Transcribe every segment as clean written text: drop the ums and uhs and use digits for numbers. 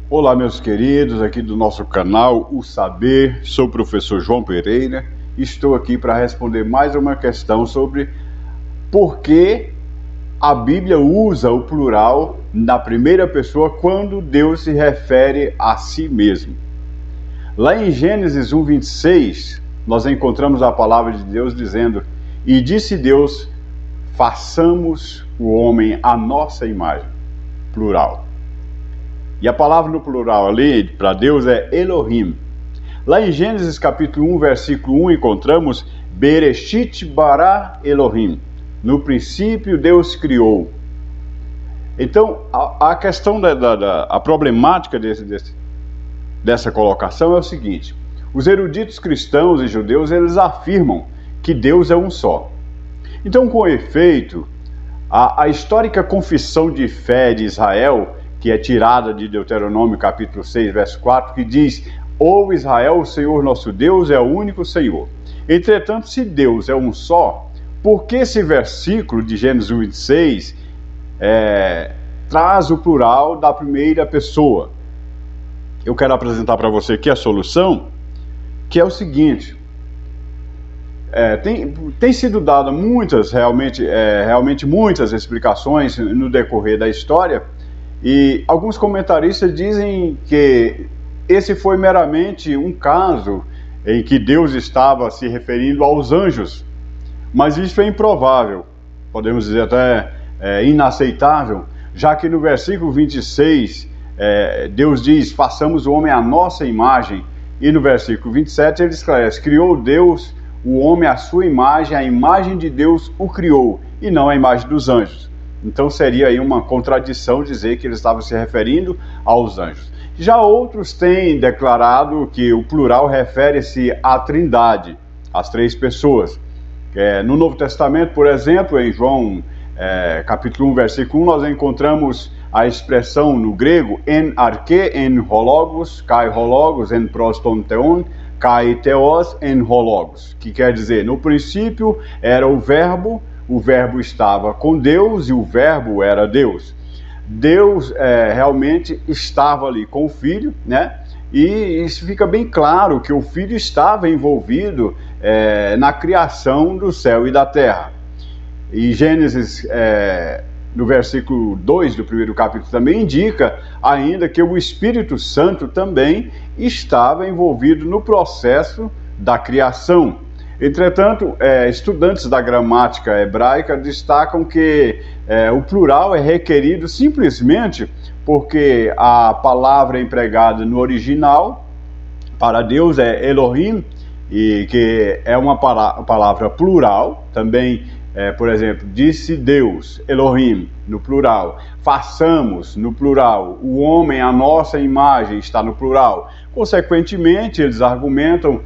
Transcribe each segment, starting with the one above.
Olá, meus queridos, aqui do nosso canal O Saber. Sou o professor João Pereira. Estou aqui para responder mais uma questão sobre por que a Bíblia usa o plural na primeira pessoa quando Deus se refere a si mesmo. Lá em Gênesis 1:26, nós encontramos a palavra de Deus dizendo: "E disse Deus, façamos o homem à nossa imagem", plural. E a palavra no plural ali, para Deus, é Elohim. Lá em Gênesis capítulo 1, versículo 1, encontramos Bereshit bara Elohim. No princípio, Deus criou. Então, a questão a problemática dessa colocação é o seguinte: os eruditos cristãos e judeus, eles afirmam que Deus é um só. Então, com efeito, a histórica confissão de fé de Israel, que é tirada de Deuteronômio capítulo 6, verso 4, que diz: "Ouve Israel, o Senhor nosso Deus é o único Senhor". Entretanto, se Deus é um só, por que esse versículo de Gênesis 1:26 traz o plural da primeira pessoa? Eu quero apresentar para você aqui a solução, que é o seguinte: tem sido dada realmente muitas explicações no decorrer da história, e alguns comentaristas dizem que esse foi meramente um caso em que Deus estava se referindo aos anjos, mas isso é improvável, podemos dizer até inaceitável, já que no versículo 26 Deus diz: "Façamos o homem à nossa imagem", e no versículo 27 ele esclarece: "Criou Deus o homem à sua imagem, a imagem de Deus o criou", e não a imagem dos anjos. Então seria aí uma contradição dizer que ele estava se referindo aos anjos. Já outros têm declarado que o plural refere-se à Trindade, às três pessoas. No Novo Testamento, por exemplo, em João capítulo 1, versículo 1, nós encontramos a expressão no grego en arche en hologos, kai hologos en proston theon, kai theos en hologos, que quer dizer, no princípio era o verbo estava com Deus e o verbo era Deus. Deus realmente estava ali com o Filho, né? E isso fica bem claro que o Filho estava envolvido na criação do céu e da terra. E Gênesis, no versículo 2 do primeiro capítulo, também indica ainda que o Espírito Santo também estava envolvido no processo da criação. Entretanto, estudantes da gramática hebraica destacam que o plural é requerido simplesmente porque a palavra empregada no original para Deus é Elohim, e que é uma palavra plural. Também, por exemplo, disse Deus, Elohim, no plural. Façamos, no plural. O homem, a nossa imagem, está no plural. Consequentemente, eles argumentam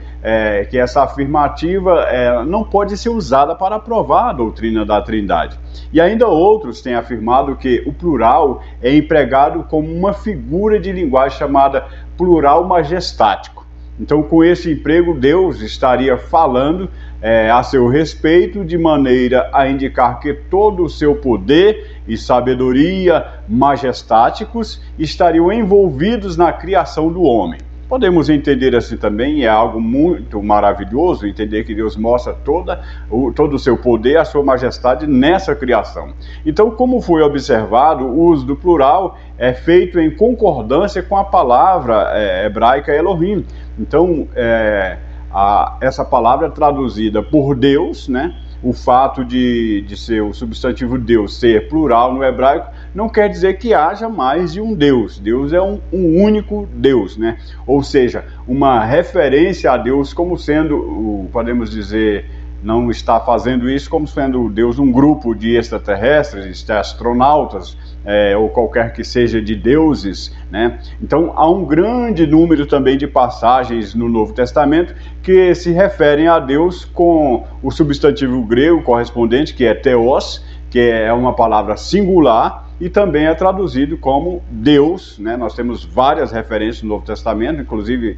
que essa afirmativa não pode ser usada para provar a doutrina da Trindade. E ainda outros têm afirmado que o plural é empregado como uma figura de linguagem chamada plural majestático. Então, com esse emprego, Deus estaria falando a seu respeito, de maneira a indicar que todo o seu poder e sabedoria majestáticos estariam envolvidos na criação do homem. Podemos entender assim também, é algo muito maravilhoso, entender que Deus mostra todo o seu poder, a sua majestade nessa criação. Então, como foi observado, o uso do plural é feito em concordância com a palavra hebraica Elohim. Então, essa palavra traduzida por Deus, né? O fato de ser o substantivo Deus ser plural no hebraico não quer dizer que haja mais de um Deus. Deus é um único Deus, né? Ou seja, uma referência a Deus como sendo, podemos dizer, não está fazendo isso como sendo Deus um grupo de extraterrestres, de astronautas, ou qualquer que seja de deuses, né? Então há um grande número também de passagens no Novo Testamento que se referem a Deus com o substantivo grego correspondente, que é theos, que é uma palavra singular, e também é traduzido como Deus, né? Nós temos várias referências no Novo Testamento, inclusive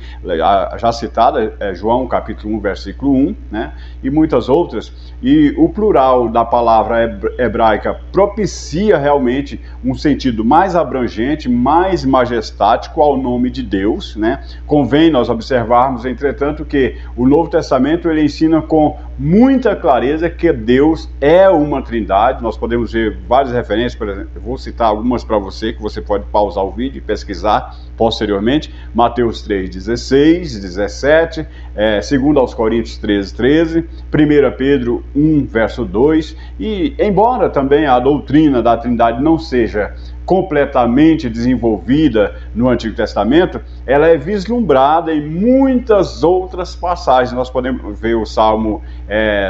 já citada, João capítulo 1, versículo 1, né? E muitas outras, e o plural da palavra hebraica propicia realmente um sentido mais abrangente, mais majestático ao nome de Deus, né? Convém nós observarmos, entretanto, que o Novo Testamento ele ensina com muita clareza que Deus é uma trindade. Nós podemos ver várias referências, por exemplo, eu vou citar algumas para você, que você pode pausar o vídeo e pesquisar posteriormente. Mateus 3, 16, 17, 2 aos Coríntios 13, 13, 1 Pedro 1, verso 2, e embora também a doutrina da trindade não seja completamente desenvolvida no Antigo Testamento, ela é vislumbrada em muitas outras passagens. Nós podemos ver o Salmo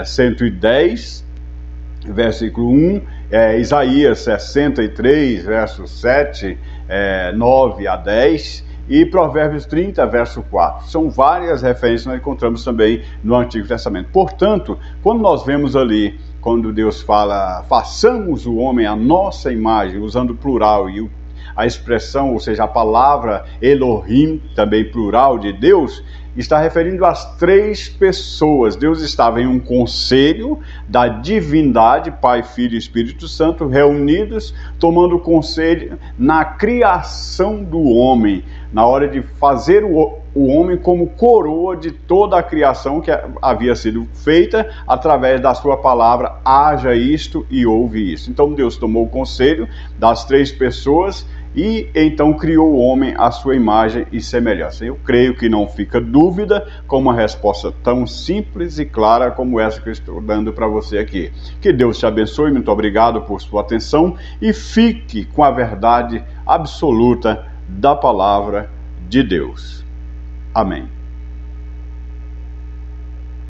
110, versículo 1, Isaías 63, versos 7, 9 a 10, e Provérbios 30, verso 4. São várias referências que nós encontramos também no Antigo Testamento. Portanto, quando nós vemos ali, quando Deus fala, façamos o homem à nossa imagem, usando o plural e a expressão, ou seja, a palavra Elohim, também plural de Deus, está referindo às três pessoas. Deus estava em um conselho da divindade, Pai, Filho e Espírito Santo, reunidos, tomando conselho na criação do homem, na hora de fazer o homem como coroa de toda a criação que havia sido feita através da sua palavra, haja isto e ouve isso. Então Deus tomou o conselho das três pessoas e então criou o homem à sua imagem e semelhança. Eu creio que não fica dúvida com uma resposta tão simples e clara como essa que eu estou dando para você aqui. Que Deus te abençoe, muito obrigado por sua atenção e fique com a verdade absoluta da palavra de Deus. Amém.